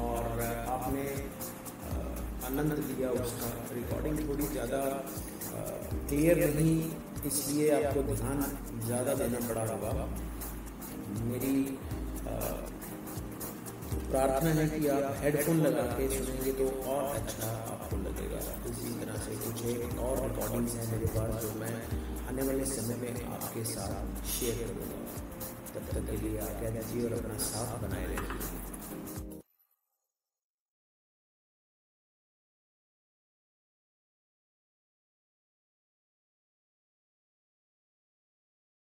[SPEAKER 1] और आपने आनंद लिया उसका। रिकॉर्डिंग थोड़ी ज़्यादा क्लियर नहीं, इसलिए आपको ध्यान ज़्यादा देना पड़ा होगा। मेरी प्रार्थना है कि आप हेडफोन लगा के सुनेंगे तो और अच्छा आपको लगेगा। इसी तरह से कुछ एक और रिकॉर्डिंग्स हैं मेरे पास जो मैं आने वाले समय में आपके साथ शेयर करूँगा। तब तक के लिए आज्ञा दीजिए और अपना साथ बनाए रखिए।